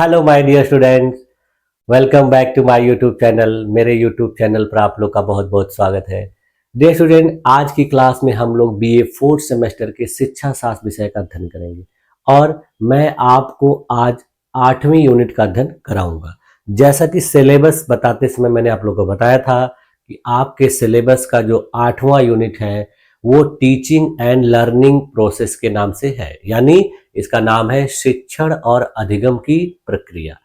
Hello my dear students, welcome back to my YouTube channel. मेरे YouTube channel पर आप लोग का बहुत बहुत स्वागत है। डियर स्टूडेंट, आज की क्लास में हम लोग बीए फोर्थ सेमेस्टर के शिक्षा शास्त्र विषय का अध्ययन करेंगे और मैं आपको आज 8वीं यूनिट का अध्ययन कराऊंगा। जैसा कि सिलेबस बताते समय मैंने आप लोगों को बताया था कि आपके सिलेबस का जो 8वां यूनिट है वो टीचिंग एंड लर्निंग प्रोसेस के नाम से है, यानी इसका नाम है शिक्षण और अधिगम की प्रक्रिया।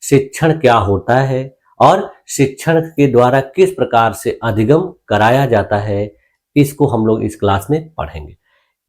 शिक्षण क्या होता है और शिक्षण के द्वारा किस प्रकार से अधिगम कराया जाता है, इसको हम लोग इस क्लास में पढ़ेंगे।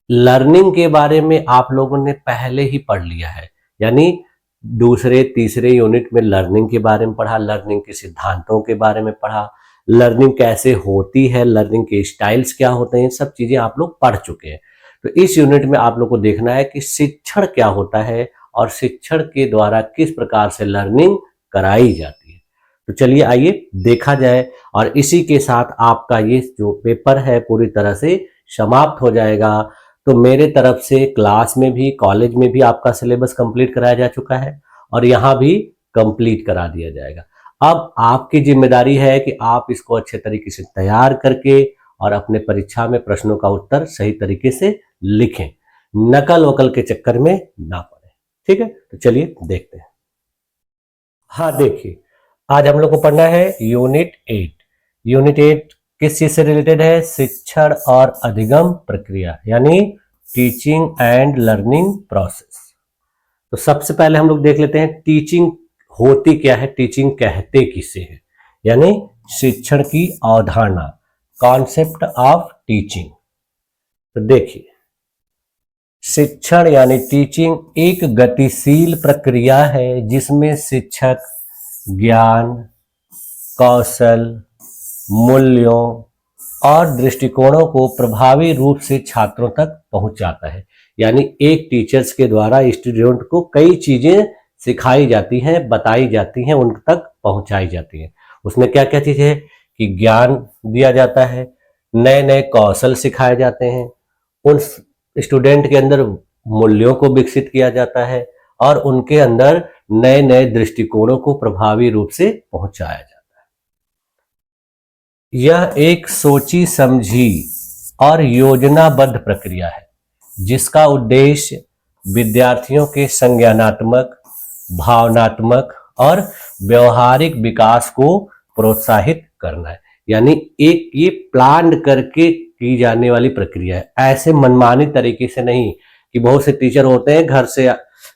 लर्निंग के बारे में आप लोगों ने पहले ही पढ़ लिया है, यानी दूसरे तीसरे यूनिट में लर्निंग के बारे में पढ़ा, लर्निंग के सिद्धांतों के बारे में पढ़ा, लर्निंग कैसे होती है, लर्निंग के स्टाइल्स क्या होते हैं, सब चीजें आप लोग पढ़ चुके हैं। तो इस यूनिट में आप लोग को देखना है कि शिक्षण क्या होता है और शिक्षण के द्वारा किस प्रकार से लर्निंग कराई जाती है। तो चलिए आइए देखा जाए, और इसी के साथ आपका ये जो पेपर है पूरी तरह से समाप्त हो जाएगा। तो मेरे तरफ से क्लास में भी कॉलेज में भी आपका सिलेबस कंप्लीट कराया जा चुका है और यहाँ भी कंप्लीट करा दिया जाएगा। अब आपकी जिम्मेदारी है कि आप इसको अच्छे तरीके से तैयार करके और अपने परीक्षा में प्रश्नों का उत्तर सही तरीके से लिखें, नकल वकल के चक्कर में ना पड़े। ठीक है, तो चलिए देखते हैं। हाँ देखिए, आज हम लोग को पढ़ना है यूनिट 8। यूनिट 8 किस चीज से रिलेटेड है? शिक्षण और अधिगम प्रक्रिया, यानी टीचिंग एंड लर्निंग प्रोसेस। तो सबसे पहले हम लोग देख लेते हैं टीचिंग होती क्या है, टीचिंग कहते किसे है, यानी शिक्षण की अवधारणा, कॉन्सेप्ट ऑफ टीचिंग। तो देखिए, शिक्षण यानी टीचिंग एक गतिशील प्रक्रिया है जिसमें शिक्षक ज्ञान, कौशल, मूल्यों और दृष्टिकोणों को प्रभावी रूप से छात्रों तक पहुंचाता है। यानी एक टीचर्स के द्वारा स्टूडेंट को कई चीजें सिखाई जाती हैं, बताई जाती हैं, उन तक पहुंचाई जाती हैं। उसमें क्या क्या चीज है कि ज्ञान दिया जाता है, नए नए कौशल सिखाए जाते हैं, उन स्टूडेंट के अंदर मूल्यों को विकसित किया जाता है और उनके अंदर नए नए दृष्टिकोणों को प्रभावी रूप से पहुंचाया जाता है। यह एक सोची समझी और योजनाबद्ध प्रक्रिया है जिसका उद्देश्य विद्यार्थियों के संज्ञानात्मक, भावनात्मक और व्यवहारिक विकास को प्रोत्साहित करना है। यानी एक ये प्लान करके की जाने वाली प्रक्रिया है, ऐसे मनमानी तरीके से नहीं कि बहुत से टीचर होते हैं घर से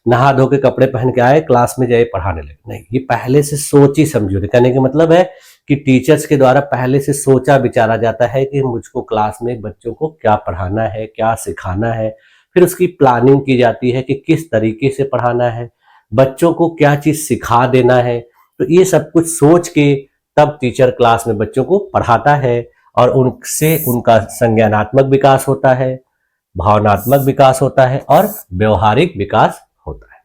नहा धो के कपड़े पहन के आए, क्लास में जाए पढ़ाने लगे। नहीं, ये पहले से सोची समझी होती। कहने का मतलब है कि टीचर्स के द्वारा पहले से सोचा विचारा जाता है कि मुझको क्लास में बच्चों को क्या पढ़ाना है, क्या सिखाना है। फिर उसकी प्लानिंग की जाती है कि किस तरीके से पढ़ाना है, बच्चों को क्या चीज सिखा देना है। तो ये सब कुछ सोच के तब टीचर क्लास में बच्चों को पढ़ाता है और उनसे उनका संज्ञानात्मक विकास होता है, भावनात्मक विकास होता है और व्यवहारिक विकास होता है।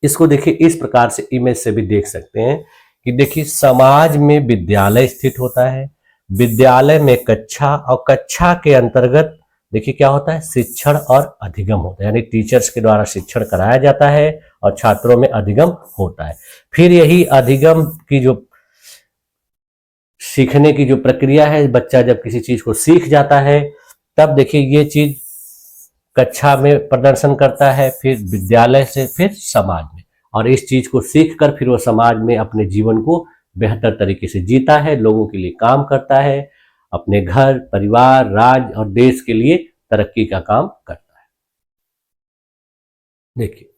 इसको देखिए, इस प्रकार से इमेज से भी देख सकते हैं कि देखिए, समाज में विद्यालय स्थित होता है, विद्यालय में कक्षा, और कक्षा के अंतर्गत देखिए क्या होता है, शिक्षण और अधिगम होता है। यानी टीचर्स के द्वारा शिक्षण कराया जाता है और छात्रों में अधिगम होता है। फिर यही अधिगम की जो सीखने की जो प्रक्रिया है, बच्चा जब किसी चीज को सीख जाता है तब देखिए ये चीज कक्षा में प्रदर्शन करता है, फिर विद्यालय से फिर समाज में, और इस चीज को सीखकर फिर वो समाज में अपने जीवन को बेहतर तरीके से जीता है, लोगों के लिए काम करता है, अपने घर, परिवार, राज्य और देश के लिए तरक्की का काम करता है। देखिए,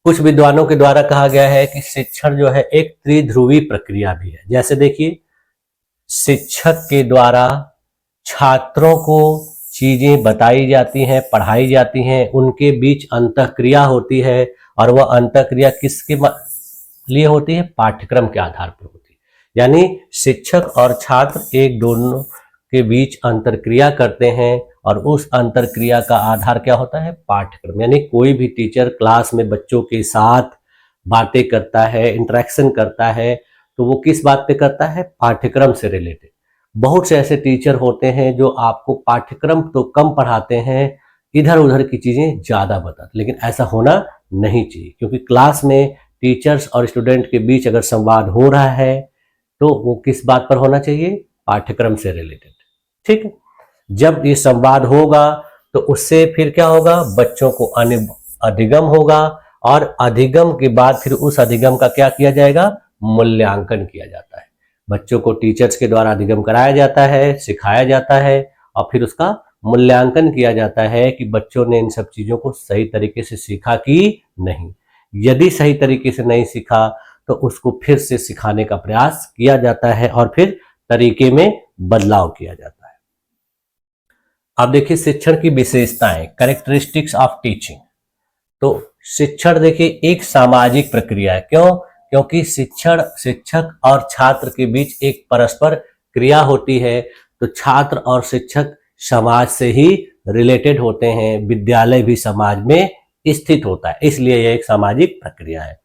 कुछ विद्वानों के द्वारा कहा गया है कि शिक्षण जो है एक त्रिध्रुवी प्रक्रिया भी है। जैसे देखिए, शिक्षक के द्वारा छात्रों को चीजें बताई जाती हैं, पढ़ाई जाती हैं, उनके बीच अंतःक्रिया होती है, और वह अंतःक्रिया किसके लिए होती है? पाठ्यक्रम के आधार पर होती है। यानी शिक्षक और छात्र एक दोनों के बीच अंतर्क्रिया करते हैं और उस अंतर्क्रिया का आधार क्या होता है? पाठ्यक्रम। यानी कोई भी टीचर क्लास में बच्चों के साथ बातें करता है, इंटरेक्शन करता है, तो वो किस बात पे करता है? पाठ्यक्रम से रिलेटेड। बहुत से ऐसे टीचर होते हैं जो आपको पाठ्यक्रम तो कम पढ़ाते हैं, इधर उधर की चीजें ज्यादा बताते, लेकिन ऐसा होना नहीं चाहिए, क्योंकि क्लास में टीचर्स और स्टूडेंट के बीच अगर संवाद हो रहा है तो वो किस बात पर होना चाहिए, पाठ्यक्रम से रिलेटेड। ठीक है, जब ये संवाद होगा तो उससे फिर क्या होगा, बच्चों को अधिगम होगा और अधिगम के बाद फिर उस अधिगम का क्या किया जाएगा, मूल्यांकन किया जाता है। बच्चों को टीचर्स के द्वारा अधिगम कराया जाता है, सिखाया जाता है और फिर उसका मूल्यांकन किया जाता है कि बच्चों ने इन सब चीजों को सही तरीके से सीखा कि नहीं। यदि सही तरीके से नहीं सीखा तो उसको फिर से सिखाने का प्रयास किया जाता है और फिर तरीके में बदलाव किया जाता है। अब देखिए शिक्षण की विशेषताएं, कैरेक्टरिस्टिक्स ऑफ टीचिंग। तो शिक्षण देखिए एक सामाजिक प्रक्रिया है। क्यों? क्योंकि शिक्षक और छात्र के बीच एक परस्पर क्रिया होती है। तो छात्र और शिक्षक समाज से ही रिलेटेड होते हैं, विद्यालय भी समाज में स्थित होता है, इसलिए यह एक सामाजिक प्रक्रिया है।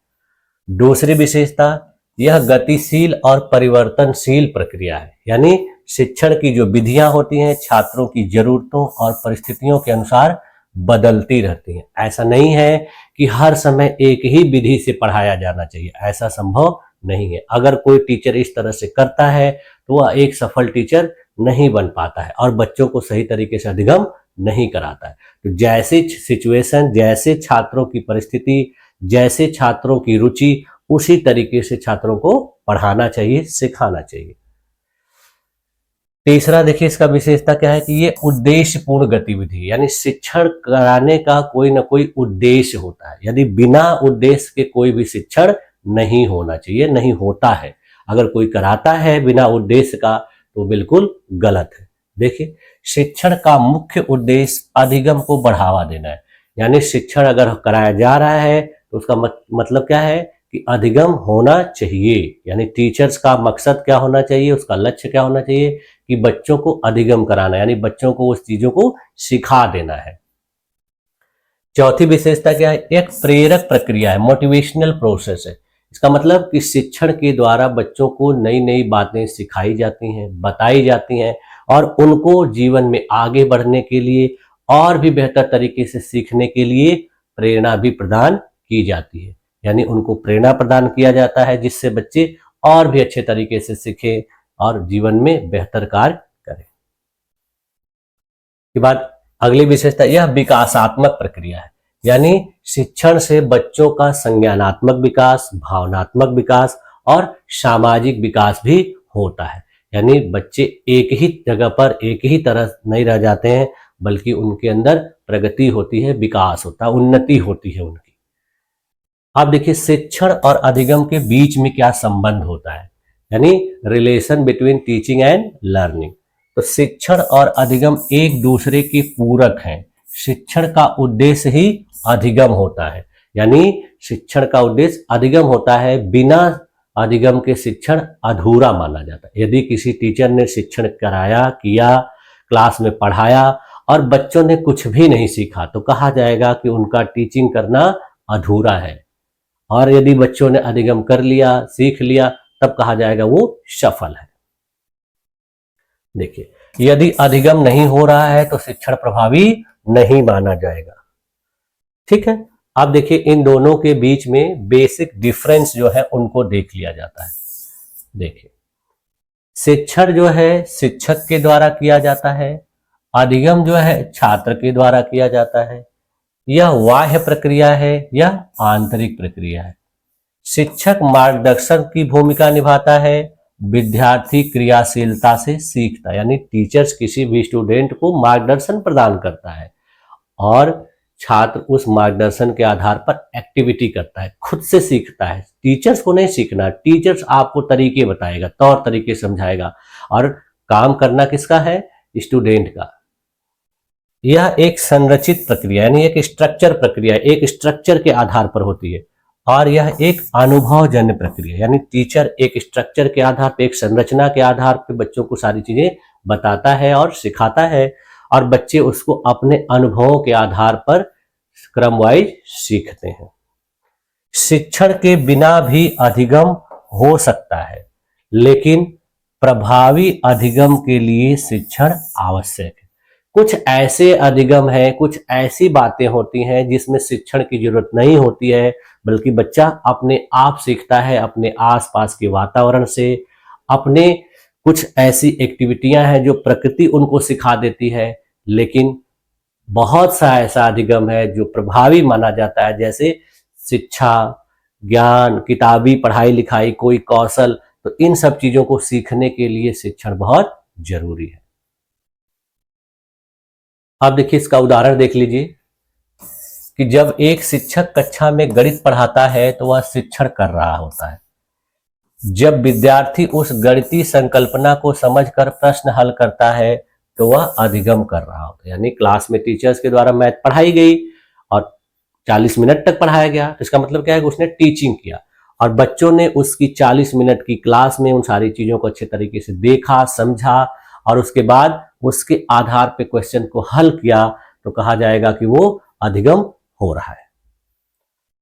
दूसरी विशेषता, यह गतिशील और परिवर्तनशील प्रक्रिया है। यानी शिक्षण की जो विधियां होती हैं छात्रों की जरूरतों और परिस्थितियों के अनुसार बदलती रहती हैं। ऐसा नहीं है कि हर समय एक ही विधि से पढ़ाया जाना चाहिए, ऐसा संभव नहीं है। अगर कोई टीचर इस तरह से करता है तो वह एक सफल टीचर नहीं बन पाता है और बच्चों को सही तरीके से अधिगम नहीं कराता है। तो जैसे सिचुएशन, जैसे छात्रों की परिस्थिति, जैसे छात्रों की रुचि, उसी तरीके से छात्रों को पढ़ाना चाहिए, सिखाना चाहिए। तीसरा देखिए इसका विशेषता क्या है कि ये उद्देश्यपूर्ण गतिविधि, यानी शिक्षण कराने का कोई ना कोई उद्देश्य होता है। यदि बिना उद्देश्य के कोई भी शिक्षण नहीं होना चाहिए, नहीं होता है। अगर कोई कराता है बिना उद्देश्य का तो बिल्कुल गलत है। देखिए शिक्षण का मुख्य उद्देश्य अधिगम को बढ़ावा देना है। यानी शिक्षण अगर कराया जा रहा है तो उसका मतलब क्या है कि अधिगम होना चाहिए। यानी टीचर्स का मकसद क्या होना चाहिए, उसका लक्ष्य क्या होना चाहिए कि बच्चों को अधिगम कराना, यानी बच्चों को उस चीजों को सिखा देना है। चौथी विशेषता क्या है, एक प्रेरक प्रक्रिया है, मोटिवेशनल प्रोसेस है। इसका मतलब कि शिक्षण के द्वारा बच्चों को नई नई बातें सिखाई जाती हैं, बताई जाती हैं और उनको जीवन में आगे बढ़ने के लिए और भी बेहतर तरीके से सीखने के लिए प्रेरणा भी प्रदान की जाती है। यानी उनको प्रेरणा प्रदान किया जाता है जिससे बच्चे और भी अच्छे तरीके से सीखें और जीवन में बेहतर कार्य करें। के बाद अगली विशेषता, यह विकासात्मक प्रक्रिया है। यानी शिक्षण से बच्चों का संज्ञानात्मक विकास, भावनात्मक विकास और सामाजिक विकास भी होता है। यानी बच्चे एक ही जगह पर एक ही तरह नहीं रह जाते हैं, बल्कि उनके अंदर प्रगति होती है, विकास होता है, उन्नति होती है उनकी। अब देखिए शिक्षण और अधिगम के बीच में क्या संबंध होता है, यानी relation between teaching and learning. तो शिक्षण और अधिगम एक दूसरे के पूरक हैं। शिक्षण का उद्देश्य ही अधिगम होता है, यानी शिक्षण का उद्देश्य अधिगम होता है। बिना अधिगम के शिक्षण अधूरा माना जाता है। यदि किसी टीचर ने शिक्षण कराया, किया, क्लास में पढ़ाया और बच्चों ने कुछ भी नहीं सीखा तो कहा जाएगा कि उनका टीचिंग करना अधूरा है। और यदि बच्चों ने अधिगम कर लिया, सीख लिया, तब कहा जाएगा वो सफल है। देखिए यदि अधिगम नहीं हो रहा है तो शिक्षण प्रभावी नहीं माना जाएगा। ठीक है, अब देखिए इन दोनों के बीच में बेसिक डिफरेंस जो है उनको देख लिया जाता है। देखिए शिक्षण जो है शिक्षक के द्वारा किया जाता है, अधिगम जो है छात्र के द्वारा किया जाता है। यह बाह्य प्रक्रिया है, यह आंतरिक प्रक्रिया है। शिक्षक मार्गदर्शन की भूमिका निभाता है, विद्यार्थी क्रियाशीलता से सीखता है। यानी टीचर्स किसी भी स्टूडेंट को मार्गदर्शन प्रदान करता है और छात्र उस मार्गदर्शन के आधार पर एक्टिविटी करता है, खुद से सीखता है। टीचर्स को नहीं सीखना, टीचर्स आपको तरीके बताएगा, तौर तरीके समझाएगा और काम करना किसका है, स्टूडेंट का। यह एक संरचित प्रक्रिया यानी एक स्ट्रक्चर प्रक्रिया, एक स्ट्रक्चर के आधार पर होती है और यह एक अनुभवजन्य प्रक्रिया, यानी टीचर एक स्ट्रक्चर के आधार पर, एक संरचना के आधार पर बच्चों को सारी चीजें बताता है और सिखाता है और बच्चे उसको अपने अनुभवों के आधार पर क्रमवाइज सीखते हैं। शिक्षण के बिना भी अधिगम हो सकता है, लेकिन प्रभावी अधिगम के लिए शिक्षण आवश्यक है। कुछ ऐसे अधिगम हैं, कुछ ऐसी बातें होती हैं जिसमें शिक्षण की जरूरत नहीं होती है, बल्कि बच्चा अपने आप सीखता है, अपने आसपास के वातावरण से, अपने कुछ ऐसी एक्टिविटियां हैं जो प्रकृति उनको सिखा देती है। लेकिन बहुत सा ऐसा अधिगम है जो प्रभावी माना जाता है, जैसे शिक्षा, ज्ञान, किताबी पढ़ाई लिखाई, कोई कौशल, तो इन सब चीजों को सीखने के लिए शिक्षण बहुत जरूरी है। अब देखिए इसका उदाहरण देख लीजिए कि जब एक शिक्षक कक्षा में गणित पढ़ाता है तो वह शिक्षण कर रहा होता है। जब विद्यार्थी उस गणितीय संकल्पना को समझकर प्रश्न हल करता है तो वह अधिगम कर रहा होता है। यानी क्लास में टीचर्स के द्वारा मैथ पढ़ाई गई और 40 मिनट तक पढ़ाया गया, तो इसका मतलब क्या है कि उसने टीचिंग किया और बच्चों ने उसकी 40 मिनट की क्लास में उन सारी चीजों को अच्छे तरीके से देखा, समझा और उसके बाद उसके आधार पे क्वेश्चन को हल किया, तो कहा जाएगा कि वो अधिगम हो रहा है।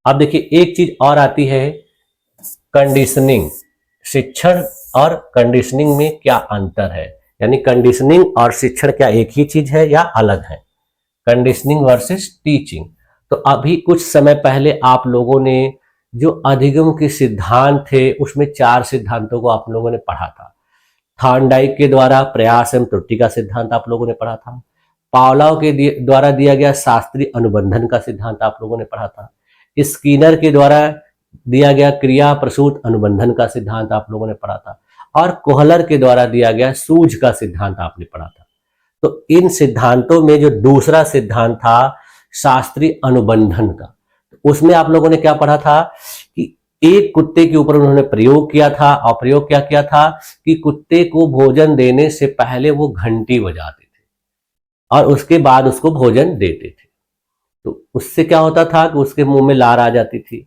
अब देखिए एक चीज और आती है कंडीशनिंग। शिक्षण और कंडीशनिंग में क्या अंतर है, यानी कंडीशनिंग और शिक्षण क्या एक ही चीज है या अलग है? Conditioning versus teaching. तो अभी कुछ समय पहले आप लोगों ने जो अधिगम के सिद्धांत थे उसमें 4 सिद्धांतों को आप लोगों ने पढ़ा था। थॉर्नडाइक के द्वारा प्रयास एवं त्रुटि का सिद्धांत आप लोगों ने पढ़ा था। पावलोव के द्वारा दिया गया शास्त्रीय अनुबंधन का सिद्धांत आप लोगों ने पढ़ा था। स्किनर के द्वारा दिया गया क्रिया प्रसूत अनुबंधन का सिद्धांत आप लोगों ने पढ़ा था और कोहलर के द्वारा दिया गया सूझ का सिद्धांत आपने पढ़ा था। तो इन सिद्धांतों में जो दूसरा सिद्धांत था शास्त्रीय अनुबंधन का, उसमें आप लोगों ने क्या पढ़ा था कि एक कुत्ते के ऊपर उन्होंने प्रयोग किया था और प्रयोग क्या किया था कि कुत्ते को भोजन देने से पहले वो घंटी बजाते थे और उसके बाद उसको भोजन देते थे। तो उससे क्या होता था कि उसके मुंह में लार आ जाती थी।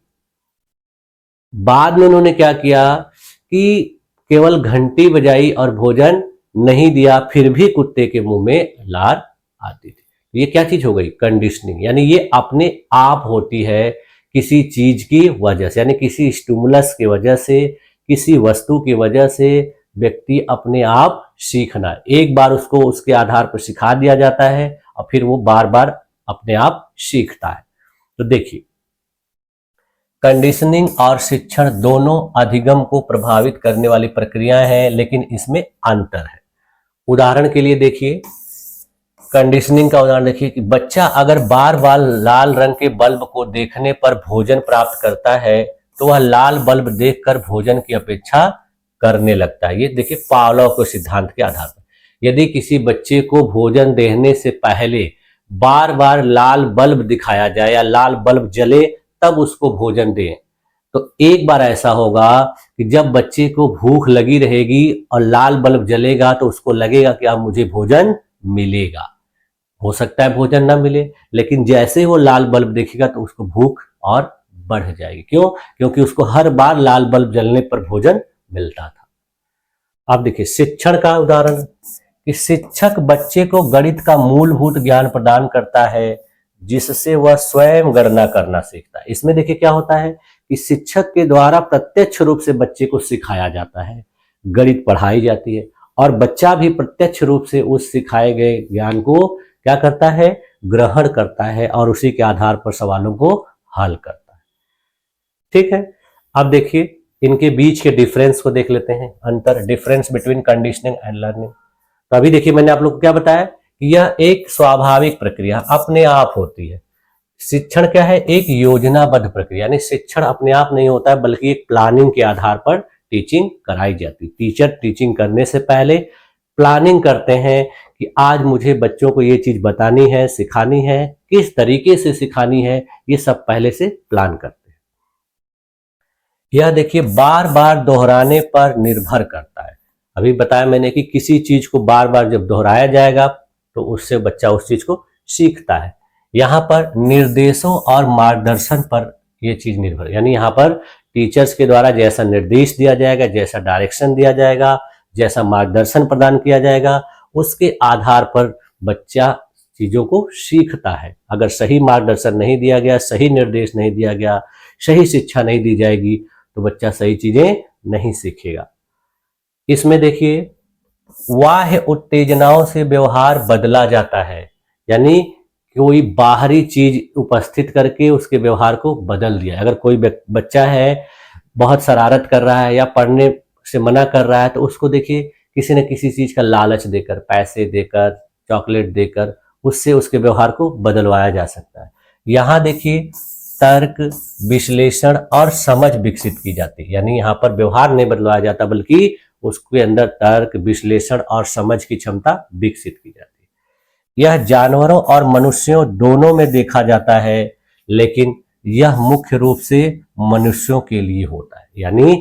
बाद में उन्होंने क्या किया कि केवल घंटी बजाई और भोजन नहीं दिया, फिर भी कुत्ते के मुंह में लार आती थी। ये क्या चीज हो गई? कंडीशनिंग। यानी ये अपने आप होती है किसी चीज की वजह से, यानी किसी स्टिमुलस की वजह से, किसी वस्तु की वजह से व्यक्ति अपने आप सीखना, एक बार उसको उसके आधार पर सिखा दिया जाता है और फिर वो बार बार अपने आप सीखता है। तो देखिए कंडीशनिंग और शिक्षण दोनों अधिगम को प्रभावित करने वाली प्रक्रियाएं हैं, लेकिन इसमें अंतर है। उदाहरण के लिए देखिए कंडीशनिंग का उदाहरण देखिए कि बच्चा अगर बार बार लाल रंग के बल्ब को देखने पर भोजन प्राप्त करता है तो वह लाल बल्ब देखकर भोजन की अपेक्षा करने लगता है। ये देखिए पावलोव के सिद्धांत के आधार पर यदि किसी बच्चे को भोजन देने से पहले बार बार लाल बल्ब दिखाया जाए या लाल बल्ब जले तब उसको भोजन दें, तो एक बार ऐसा होगा कि जब बच्चे को भूख लगी रहेगी और लाल बल्ब जलेगा तो उसको लगेगा कि अब मुझे भोजन मिलेगा। हो सकता है भोजन ना मिले, लेकिन जैसे वो लाल बल्ब देखेगा तो उसको भूख और बढ़ जाएगी। क्यों? क्योंकि उसको हर बार लाल बल्ब जलने पर भोजन मिलता था। अब देखिए शिक्षण का उदाहरण कि शिक्षक बच्चे को गणित का मूलभूत ज्ञान प्रदान करता है जिससे वह स्वयं गणना करना सीखता है। इसमें देखिए क्या होता है कि शिक्षक के द्वारा प्रत्यक्ष रूप से बच्चे को सिखाया जाता है, गणित पढ़ाई जाती है और बच्चा भी प्रत्यक्ष रूप से उस सिखाए गए ज्ञान को क्या करता है? ग्रहण करता है और उसी के आधार पर सवालों को हल करता है। ठीक है, अब देखिए इनके बीच के डिफरेंस को देख लेते हैं, अंतर, difference between conditioning and learning. तो अभी देखिए मैंने आप लोग को क्या बताया कि यह एक स्वाभाविक प्रक्रिया अपने आप होती है। शिक्षण क्या है? एक योजनाबद्ध प्रक्रिया, यानी शिक्षण अपने आप नहीं होता है बल्कि एक प्लानिंग के आधार पर टीचिंग कराई जाती है। टीचर टीचिंग करने से पहले प्लानिंग करते हैं कि आज मुझे बच्चों को ये चीज बतानी है, सिखानी है, किस तरीके से सिखानी है, ये सब पहले से प्लान करते हैं। यह देखिए बार बार दोहराने पर निर्भर करता है। अभी बताया मैंने कि किसी चीज को बार बार जब दोहराया जाएगा तो उससे बच्चा उस चीज को सीखता है। यहाँ पर निर्देशों और मार्गदर्शन पर यह चीज निर्भर, यानी यहाँ पर टीचर्स के द्वारा जैसा निर्देश दिया जाएगा, जैसा डायरेक्शन दिया जाएगा, जैसा मार्गदर्शन प्रदान किया जाएगा, उसके आधार पर बच्चा चीजों को सीखता है। अगर सही मार्गदर्शन नहीं दिया गया, सही निर्देश नहीं दिया गया, सही शिक्षा नहीं दी जाएगी तो बच्चा सही चीजें नहीं सीखेगा। इसमें देखिए बाह्य उत्तेजनाओं से व्यवहार बदला जाता है, यानी कोई बाहरी चीज उपस्थित करके उसके व्यवहार को बदल दिया। अगर कोई बच्चा है बहुत शरारत कर रहा है या पढ़ने से मना कर रहा है, तो उसको देखिए किसी न किसी चीज का लालच देकर, पैसे देकर, चॉकलेट देकर उससे उसके व्यवहार को बदलवाया जा सकता है। यहाँ देखिए तर्क, विश्लेषण और समझ विकसित की जाती है, यानी यहाँ पर व्यवहार नहीं बदलवाया जाता बल्कि उसके अंदर तर्क, विश्लेषण और समझ की क्षमता विकसित की जाती है। यह जानवरों और मनुष्यों दोनों में देखा जाता है, लेकिन यह मुख्य रूप से मनुष्यों के लिए होता है, यानी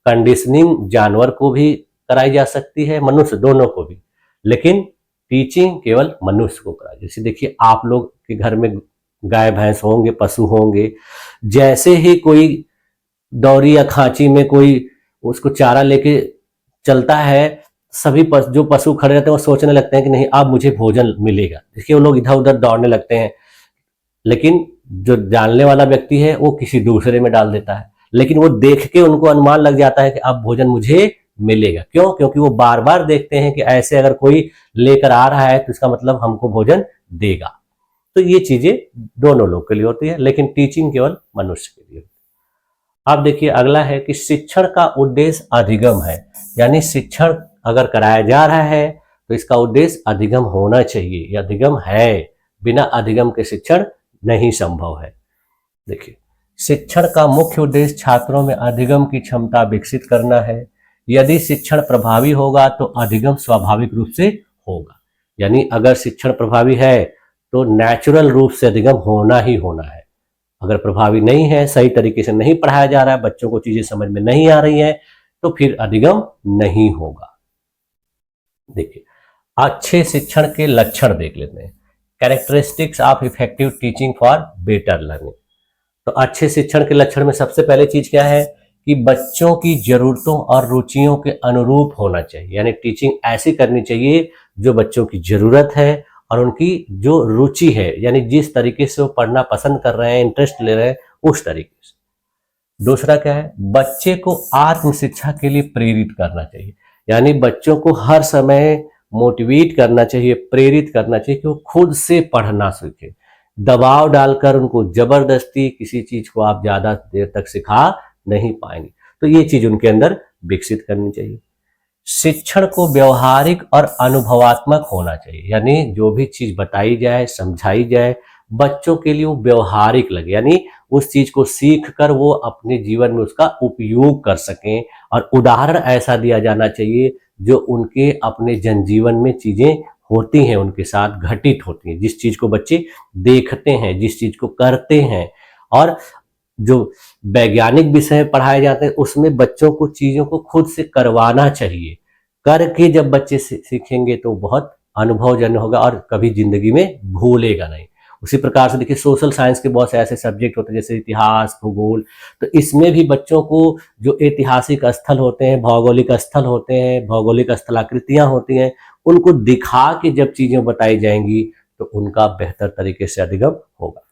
कंडीशनिंग जानवर को भी कराई जा सकती है, मनुष्य दोनों को भी, लेकिन टीचिंग केवल मनुष्य को कराई। जैसे देखिए आप लोग के घर में गाय भैंस होंगे, पशु होंगे, जैसे ही कोई दौरी या खांची में कोई उसको चारा लेके चलता है, सभी जो पशु खड़े रहते हैं वो सोचने लगते हैं कि नहीं अब मुझे भोजन मिलेगा। देखिए वो लोग इधर उधर दौड़ने लगते हैं, लेकिन जो जानने वाला व्यक्ति है वो किसी दूसरे में डाल देता है, लेकिन वो देख के उनको अनुमान लग जाता है कि अब भोजन मुझे मिलेगा। क्यों? क्योंकि वो बार बार देखते हैं कि ऐसे अगर कोई लेकर आ रहा है तो इसका मतलब हमको भोजन देगा। तो ये चीजें दोनों लोग के लिए होती है, लेकिन टीचिंग केवल मनुष्य के लिए होती है। अब देखिए अगला है कि शिक्षण का उद्देश्य अधिगम है, यानी शिक्षण अगर कराया जा रहा है तो इसका उद्देश्य अधिगम होना चाहिए। यह अधिगम है, बिना अधिगम के शिक्षण नहीं संभव है। देखिए शिक्षण का मुख्य उद्देश्य छात्रों में अधिगम की क्षमता विकसित करना है। यदि शिक्षण प्रभावी होगा तो अधिगम स्वाभाविक रूप से होगा, यानी अगर शिक्षण प्रभावी है तो नेचुरल रूप से अधिगम होना ही होना है। अगर प्रभावी नहीं है, सही तरीके से नहीं पढ़ाया जा रहा है, बच्चों को चीजें समझ में नहीं आ रही है, तो फिर अधिगम नहीं होगा। देखिए अच्छे शिक्षण के लक्षण देख लेते हैं। Characteristics of effective teaching for better learning. तो अच्छे शिक्षण के लक्षण में सबसे पहले चीज क्या है कि बच्चों की जरूरतों और रुचियों के अनुरूप होना चाहिए, यानी टीचिंग ऐसी करनी चाहिए जो बच्चों की जरूरत है और उनकी जो रुचि है, यानी जिस तरीके से वो पढ़ना पसंद कर रहे हैं, इंटरेस्ट ले रहे हैं, उस तरीके से। दूसरा क्या है, बच्चे को आत्म शिक्षा के लिए प्रेरित करना चाहिए, यानी बच्चों को हर समय मोटिवेट करना चाहिए, प्रेरित करना चाहिए कि वो खुद से पढ़ना सीखे। दबाव डालकर उनको जबरदस्ती किसी चीज को आप ज्यादा देर तक सिखा नहीं पाएंगे, तो ये चीज उनके अंदर विकसित करनी चाहिए। शिक्षण को व्यवहारिक और अनुभवात्मक होना चाहिए, यानी जो भी चीज बताई जाए, समझाई जाए, बच्चों के लिए वो व्यवहारिक लगे, यानी उस चीज को सीख कर वो अपने जीवन में उसका उपयोग कर सकें। और उदाहरण ऐसा दिया जाना चाहिए जो उनके अपने जनजीवन में चीजें होती हैं, उनके साथ घटित होती हैं, जिस चीज को बच्चे देखते हैं, जिस चीज को करते हैं। और जो वैज्ञानिक विषय पढ़ाए जाते हैं उसमें बच्चों को चीजों को खुद से करवाना चाहिए। करके जब बच्चे सीखेंगे तो बहुत अनुभवजन्य होगा और कभी जिंदगी में भूलेगा नहीं। उसी प्रकार से देखिए सोशल साइंस के बहुत से ऐसे सब्जेक्ट होते हैं जैसे इतिहास, भूगोल, तो इसमें भी बच्चों को जो ऐतिहासिक स्थल होते हैं, भौगोलिक स्थल होते हैं, भौगोलिक स्थलाकृतियां होती हैं, उनको दिखा के जब चीजें बताई जाएंगी तो उनका बेहतर तरीके से अधिगम होगा।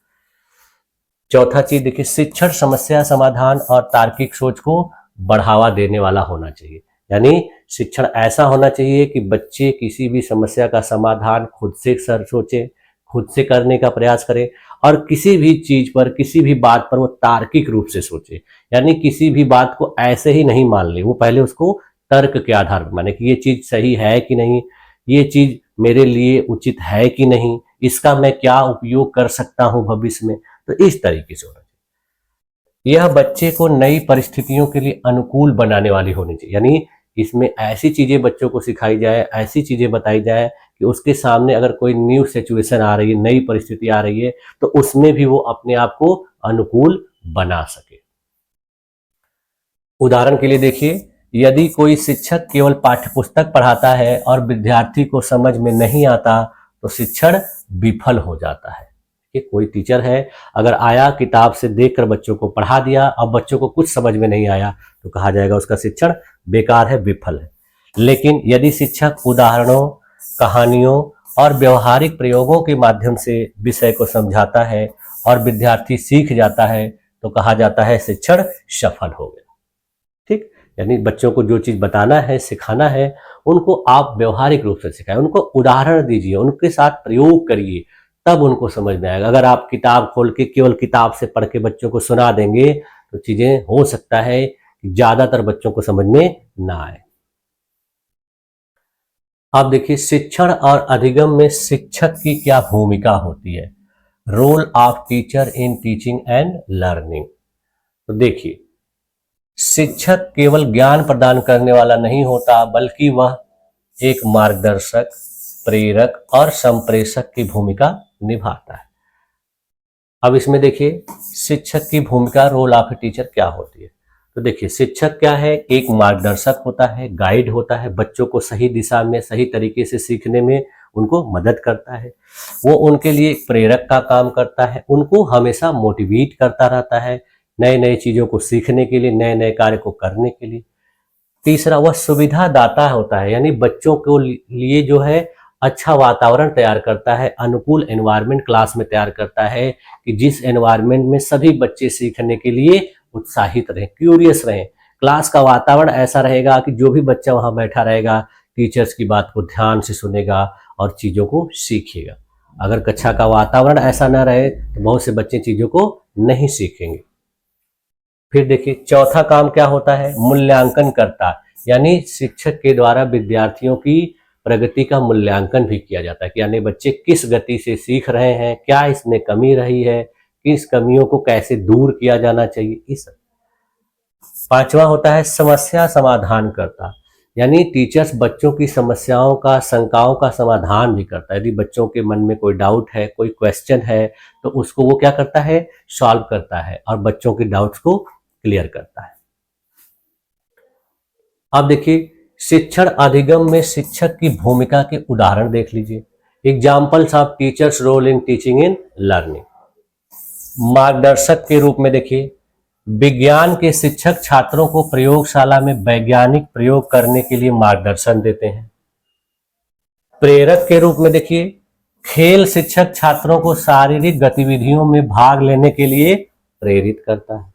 चौथा चीज देखिए, शिक्षण समस्या समाधान और तार्किक सोच को बढ़ावा देने वाला होना चाहिए, यानी शिक्षण ऐसा होना चाहिए कि बच्चे किसी भी समस्या का समाधान खुद से सोचें, खुद से करने का प्रयास करें और किसी भी चीज पर, किसी भी बात पर वो तार्किक रूप से सोचे, यानी किसी भी बात को ऐसे ही नहीं मान ले, वो पहले उसको तर्क के आधार पर माने कि ये चीज सही है कि नहीं, ये चीज मेरे लिए उचित है कि नहीं, इसका मैं क्या उपयोग कर सकता हूं भविष्य में। तो इस तरीके से होना चाहिए। यह बच्चे को नई परिस्थितियों के लिए अनुकूल बनाने वाली होनी चाहिए, यानी इसमें ऐसी चीजें बच्चों को सिखाई जाए, ऐसी चीजें बताई जाए कि उसके सामने अगर कोई न्यू सिचुएशन आ रही है, नई परिस्थिति आ रही है, तो उसमें भी वो अपने आप को अनुकूल बना सके। उदाहरण के लिए देखिए, यदि कोई शिक्षक केवल पाठ्यपुस्तक पढ़ाता है और विद्यार्थी को समझ में नहीं आता तो शिक्षण विफल हो जाता है। कि कोई टीचर है, अगर आया किताब से देखकर बच्चों को पढ़ा दिया, अब बच्चों को कुछ समझ में नहीं आया, तो कहा जाएगा उसका शिक्षण बेकार है, विफल है। लेकिन यदि शिक्षक उदाहरणों, कहानियों और व्यवहारिक प्रयोगों के माध्यम से विषय को समझाता है और विद्यार्थी सीख जाता है, तो कहा जाता है शिक्षण सफल हो गया। ठीक, यानी बच्चों को जो चीज़ बताना है, सिखाना है, उनको आप व्यवहारिक रूप से सिखाएं, उनको उदाहरण दीजिए, उनके साथ प्रयोग करिए, तब उनको समझ में आएगा। अगर आप किताब खोल के केवल किताब से पढ़ के बच्चों को सुना देंगे तो चीज़ें हो सकता है कि ज़्यादातर बच्चों को समझ में ना आए। अब देखिए शिक्षण और अधिगम में शिक्षक की क्या भूमिका होती है। Role of teacher in teaching and learning. तो देखिए शिक्षक केवल ज्ञान प्रदान करने वाला नहीं होता, बल्कि वह एक मार्गदर्शक, प्रेरक और संप्रेषक की भूमिका निभाता है। अब इसमें देखिए शिक्षक की भूमिका, रोल ऑफ ए टीचर क्या होती है। तो देखिए शिक्षक क्या है, एक मार्गदर्शक होता है, गाइड होता है, बच्चों को सही दिशा में सही तरीके से सीखने में उनको मदद करता है। वो उनके लिए एक प्रेरक का काम करता है, उनको हमेशा मोटिवेट करता रहता है नए नए चीज़ों को सीखने के लिए, नए नए कार्य को करने के लिए। तीसरा वह सुविधा दाता होता है, यानी बच्चों को लिए जो है अच्छा वातावरण तैयार करता है, अनुकूल एनवायरनमेंट क्लास में तैयार करता है कि जिस एनवायरनमेंट में सभी बच्चे सीखने के लिए उत्साहित रहें, क्यूरियस रहें। क्लास का वातावरण ऐसा रहेगा कि जो भी बच्चा वहाँ बैठा रहेगा टीचर्स की बात को ध्यान से सुनेगा और चीज़ों को सीखेगा। अगर कक्षा का वातावरण ऐसा न रहे तो बहुत से बच्चे चीज़ों को नहीं सीखेंगे। फिर देखिए चौथा काम क्या होता है, मूल्यांकन करता, यानी शिक्षक के द्वारा विद्यार्थियों की प्रगति का मूल्यांकन भी किया जाता है कि यानी बच्चे किस गति से सीख रहे हैं, क्या इसमें कमी रही है, किस कमियों को कैसे दूर किया जाना चाहिए, इस। पांचवा होता है समस्या समाधान करता, यानी टीचर्स बच्चों की समस्याओं का, शंकाओं का समाधान भी करता है। यदि बच्चों के मन में कोई डाउट है, कोई क्वेश्चन है, तो उसको वो क्या करता है, सॉल्व करता है और बच्चों के डाउट्स को क्लियर करता है। अब देखिए शिक्षण अधिगम में शिक्षक की भूमिका के उदाहरण देख लीजिए। Examples of teachers role in teaching in learning. मार्गदर्शक के रूप में देखिए विज्ञान के शिक्षक छात्रों को प्रयोगशाला में वैज्ञानिक प्रयोग करने के लिए मार्गदर्शन देते हैं। प्रेरक के रूप में देखिए खेल शिक्षक छात्रों को शारीरिक गतिविधियों में भाग लेने के लिए प्रेरित करता है।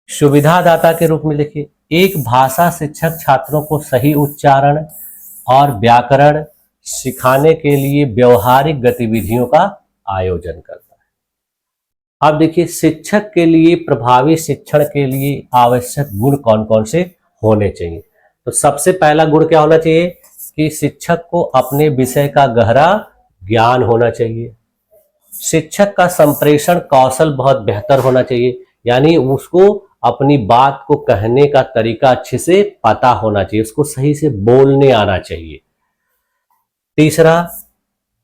सुविधादाता के रूप में देखिए एक भाषा शिक्षक छात्रों को सही उच्चारण और व्याकरण सिखाने के लिए व्यवहारिक गतिविधियों का आयोजन करता है। अब देखिए शिक्षक के लिए प्रभावी शिक्षण के लिए आवश्यक गुण कौन कौन से होने चाहिए। तो सबसे पहला गुण क्या होना चाहिए कि शिक्षक को अपने विषय का गहरा ज्ञान होना चाहिए। शिक्षक का संप्रेषण कौशल बहुत बेहतर होना चाहिए, यानी उसको अपनी बात को कहने का तरीका अच्छे से पता होना चाहिए, उसको सही से बोलने आना चाहिए। तीसरा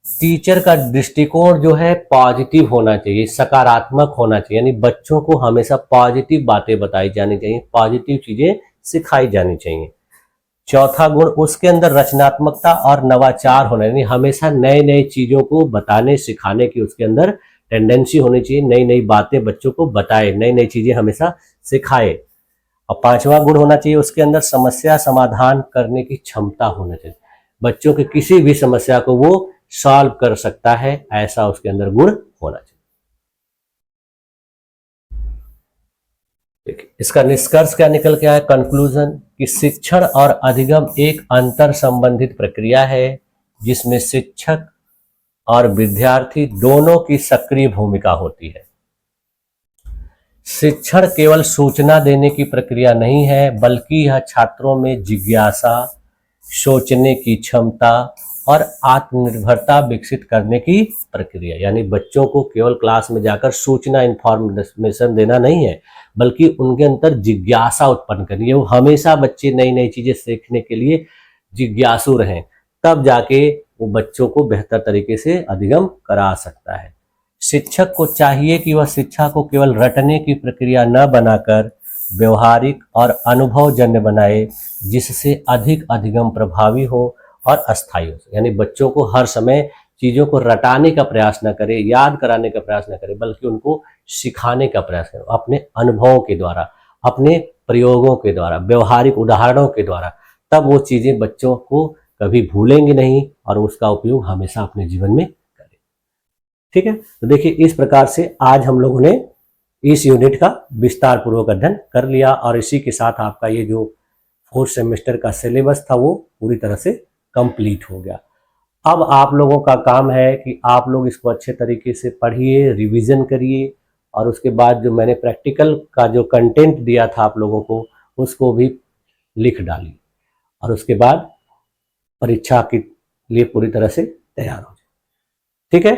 टीचर का दृष्टिकोण जो है पॉजिटिव होना चाहिए, सकारात्मक होना चाहिए, यानी बच्चों को हमेशा पॉजिटिव बातें बताई जानी चाहिए, पॉजिटिव चीजें सिखाई जानी चाहिए। चौथा गुण उसके अंदर रचनात्मकता और नवाचार होना, यानी हमेशा नए नए चीजों को बताने सिखाने की उसके अंदर टेंडेंसी होनी चाहिए, नई नई बातें बच्चों को बताए, नई नई चीजें हमेशा सिखाए। और पांचवा गुण होना चाहिए उसके अंदर समस्या समाधान करने की क्षमता होना चाहिए, बच्चों की किसी भी समस्या को वो सॉल्व कर सकता है, ऐसा उसके अंदर गुण होना चाहिए। इसका निष्कर्ष क्या निकल के आया, कंक्लूजन, कि शिक्षण और अधिगम एक अंतर संबंधित प्रक्रिया है जिसमें शिक्षक और विद्यार्थी दोनों की सक्रिय भूमिका होती है। शिक्षण केवल सूचना देने की प्रक्रिया नहीं है, बल्कि यह छात्रों में जिज्ञासा, सोचने की क्षमता और आत्मनिर्भरता विकसित करने की प्रक्रिया, यानी बच्चों को केवल क्लास में जाकर सूचना, इंफॉर्मेशन देना नहीं है, बल्कि उनके अंदर जिज्ञासा उत्पन्न करनी है। वो हमेशा बच्चे नई नई चीजें सीखने के लिए जिज्ञासु रहें, तब जाके वो बच्चों को बेहतर तरीके से अधिगम करा सकता है। शिक्षक को चाहिए कि वह शिक्षा को केवल रटने की प्रक्रिया न बनाकर व्यवहारिक और अनुभवजन्य बनाए, जिससे अधिक अधिगम प्रभावी हो और अस्थायी हो। यानी बच्चों को हर समय चीज़ों को रटाने का प्रयास न करे, याद कराने का प्रयास न करे, बल्कि उनको सिखाने का प्रयास करें अपने अनुभवों के द्वारा, अपने प्रयोगों के द्वारा, व्यवहारिक उदाहरणों के द्वारा। तब वो चीज़ें बच्चों को कभी भूलेंगे नहीं और उसका उपयोग हमेशा अपने जीवन में करें। ठीक है, तो देखिए इस प्रकार से आज हम लोगों ने इस यूनिट का विस्तार पूर्वक अध्ययन कर लिया और इसी के साथ आपका ये जो 4th सेमेस्टर का सिलेबस था वो पूरी तरह से कंप्लीट हो गया। अब आप लोगों का काम है कि आप लोग इसको अच्छे तरीके से पढ़िए, रिवीजन करिए और उसके बाद जो मैंने प्रैक्टिकल का जो कंटेंट दिया था आप लोगों को उसको भी लिख डालिए और उसके बाद परीक्षा के लिए पूरी तरह से तैयार हो जाए। ठीक है,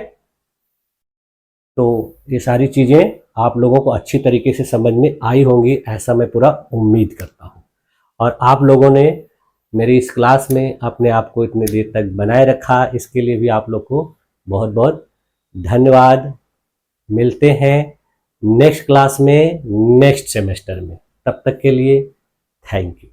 तो ये सारी चीज़ें आप लोगों को अच्छी तरीके से समझ में आई होंगी, ऐसा मैं पूरा उम्मीद करता हूँ। और आप लोगों ने मेरी इस क्लास में अपने आप को इतने देर तक बनाए रखा, इसके लिए भी आप लोग को बहुत बहुत धन्यवाद। मिलते हैं नेक्स्ट क्लास में, नेक्स्ट सेमेस्टर में। तब तक के लिए थैंक यू।